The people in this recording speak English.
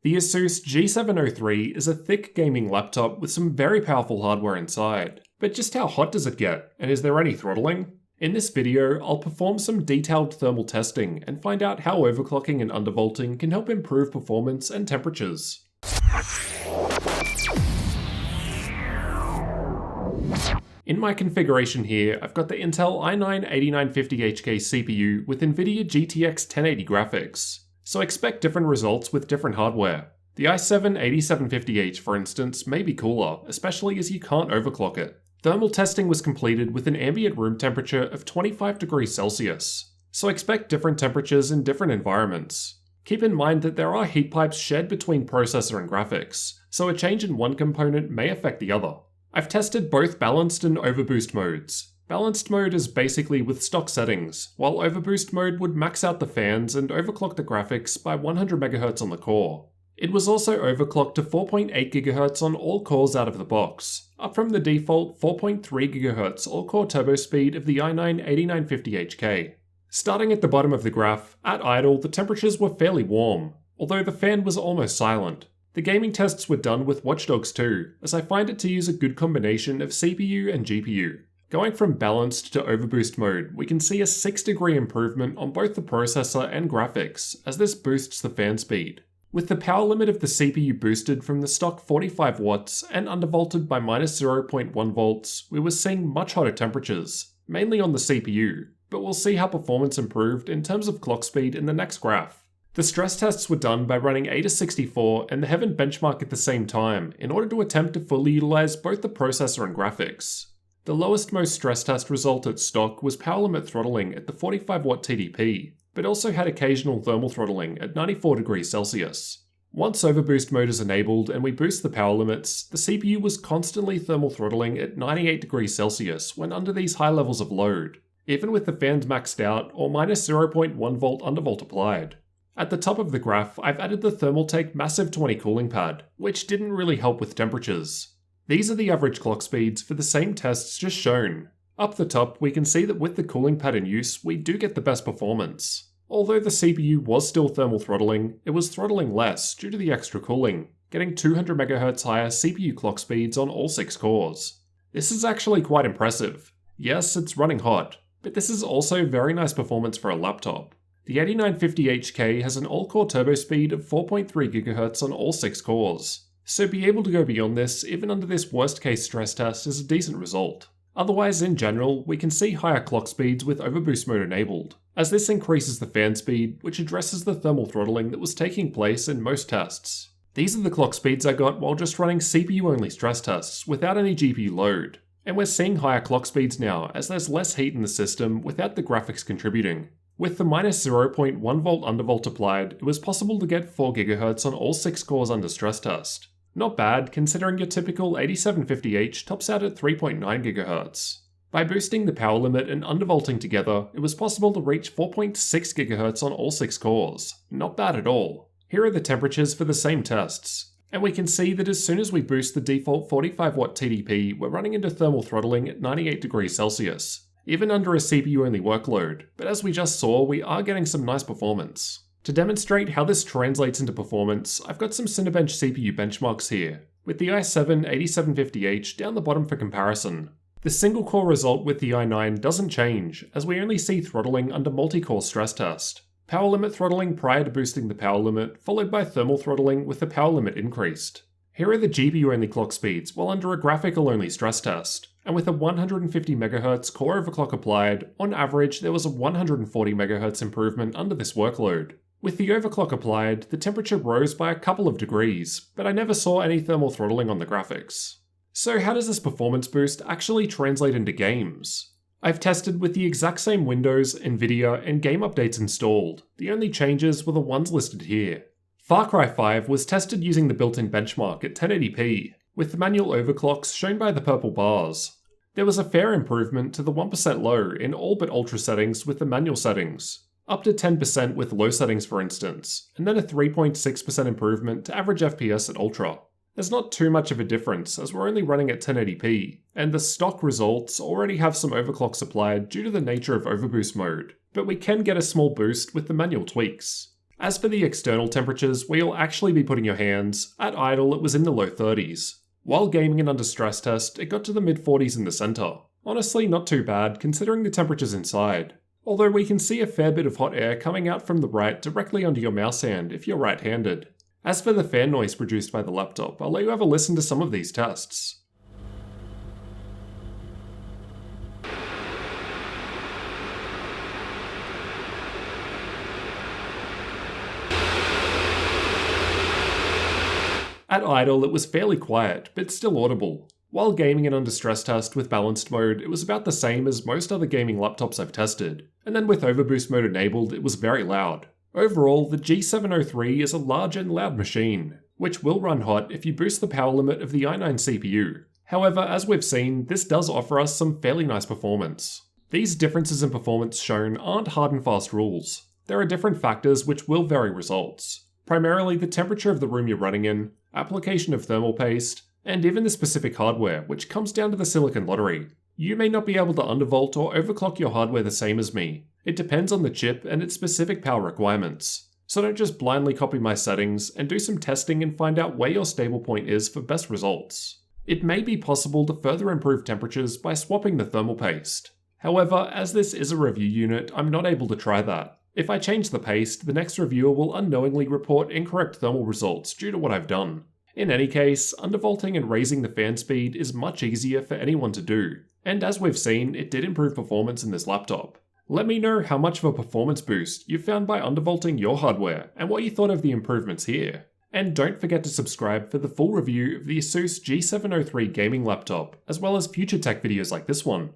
The ASUS G703 is a thick gaming laptop with some very powerful hardware inside. But just how hot does it get, and is there any throttling? In this video, I'll perform some detailed thermal testing and find out how overclocking and undervolting can help improve performance and temperatures. In my configuration here, I've got the Intel i9-8950HK CPU with NVIDIA GTX 1080 graphics, so expect different results with different hardware. The i7-8750H, for instance, may be cooler, especially as you can't overclock it. Thermal testing was completed with an ambient room temperature of 25 degrees Celsius, so expect different temperatures in different environments. Keep in mind that there are heat pipes shared between processor and graphics, so a change in one component may affect the other. I've tested both balanced and overboost modes. Balanced mode is basically with stock settings, while overboost mode would max out the fans and overclock the graphics by 100 MHz on the core. It was also overclocked to 4.8 GHz on all cores out of the box, up from the default 4.3 GHz all-core turbo speed of the i9-8950HK. Starting at the bottom of the graph, at idle the temperatures were fairly warm, although the fan was almost silent. The gaming tests were done with Watch Dogs 2, as I find it to use a good combination of CPU and GPU. Going from balanced to overboost mode, we can see a 6-degree improvement on both the processor and graphics, as this boosts the fan speed. With the power limit of the CPU boosted from the stock 45 watts and undervolted by -0.1 volts, we were seeing much hotter temperatures, mainly on the CPU, but we'll see how performance improved in terms of clock speed in the next graph. The stress tests were done by running ASUS and the Heaven benchmark at the same time in order to attempt to fully utilize both the processor and graphics. The lowest most stress test result at stock was power limit throttling at the 45 watt TDP, but also had occasional thermal throttling at 94 degrees Celsius. Once overboost mode is enabled and we boost the power limits, the CPU was constantly thermal throttling at 98 degrees Celsius when under these high levels of load, even with the fans maxed out or -0.1 volt undervolt applied. At the top of the graph, I've added the Thermaltake Massive 20 cooling pad, which didn't really help with temperatures. These are the average clock speeds for the same tests just shown. Up the top, we can see that with the cooling pad in use, we do get the best performance. Although the CPU was still thermal throttling, it was throttling less due to the extra cooling, getting 200 MHz higher CPU clock speeds on all 6 cores. This is actually quite impressive. Yes, it's running hot, but this is also very nice performance for a laptop. The 8950HK has an all-core turbo speed of 4.3 GHz on all 6 cores, so be able to go beyond this even under this worst-case stress test is a decent result. Otherwise, in general, we can see higher clock speeds with overboost mode enabled, as this increases the fan speed, which addresses the thermal throttling that was taking place in most tests. These are the clock speeds I got while just running CPU-only stress tests without any GPU load, and we're seeing higher clock speeds now as there's less heat in the system without the graphics contributing. With the -0.1 volt undervolt applied, it was possible to get 4 GHz on all 6 cores under stress test. Not bad, considering your typical 8750H tops out at 3.9 GHz. By boosting the power limit and undervolting together, it was possible to reach 4.6 GHz on all 6 cores. Not bad at all. Here are the temperatures for the same tests. And we can see that as soon as we boost the default 45 watt TDP, we're running into thermal throttling at 98 degrees Celsius. Even under a CPU-only workload, but as we just saw, we are getting some nice performance. To demonstrate how this translates into performance, I've got some Cinebench CPU benchmarks here, with the i7-8750H down the bottom for comparison. The single-core result with the i9 doesn't change, as we only see throttling under multi-core stress test. Power limit throttling prior to boosting the power limit, followed by thermal throttling with the power limit increased. Here are the GPU-only clock speeds while under a graphical-only stress test. And with a 150 MHz core overclock applied, on average there was a 140 MHz improvement under this workload. With the overclock applied, the temperature rose by a couple of degrees, but I never saw any thermal throttling on the graphics. So how does this performance boost actually translate into games? I've tested with the exact same Windows, Nvidia, and game updates installed. The only changes were the ones listed here. Far Cry 5 was tested using the built-in benchmark at 1080p, with the manual overclocks shown by the purple bars. There was a fair improvement to the 1% low in all but ultra settings with the manual settings, up to 10% with low settings for instance, and then a 3.6% improvement to average FPS at ultra. There's not too much of a difference as we're only running at 1080p, and the stock results already have some overclocks applied due to the nature of overboost mode, but we can get a small boost with the manual tweaks. As for the external temperatures where you'll actually be putting your hands, at idle it was in the low 30s. While gaming and under stress test, it got to the mid 40s in the center. Honestly, not too bad considering the temperatures inside. Although we can see a fair bit of hot air coming out from the right directly under your mouse hand if you're right-handed. As for the fan noise produced by the laptop, I'll let you have a listen to some of these tests. At idle, it was fairly quiet, but still audible. While gaming and under stress test with balanced mode, it was about the same as most other gaming laptops I've tested, and then with overboost mode enabled, it was very loud. Overall, the G703 is a large and loud machine, which will run hot if you boost the power limit of the i9 CPU. However, as we've seen, this does offer us some fairly nice performance. These differences in performance shown aren't hard and fast rules. There are different factors which will vary results. Primarily the temperature of the room you're running in, application of thermal paste, and even the specific hardware, which comes down to the silicon lottery. You may not be able to undervolt or overclock your hardware the same as me. It depends on the chip and its specific power requirements. So don't just blindly copy my settings, and do some testing and find out where your stable point is for best results. It may be possible to further improve temperatures by swapping the thermal paste. However, as this is a review unit, I'm not able to try that. If I change the paste, the next reviewer will unknowingly report incorrect thermal results due to what I've done. In any case, undervolting and raising the fan speed is much easier for anyone to do, and as we've seen, it did improve performance in this laptop. Let me know how much of a performance boost you found by undervolting your hardware, and what you thought of the improvements here. And don't forget to subscribe for the full review of the ASUS G703 gaming laptop, as well as future tech videos like this one.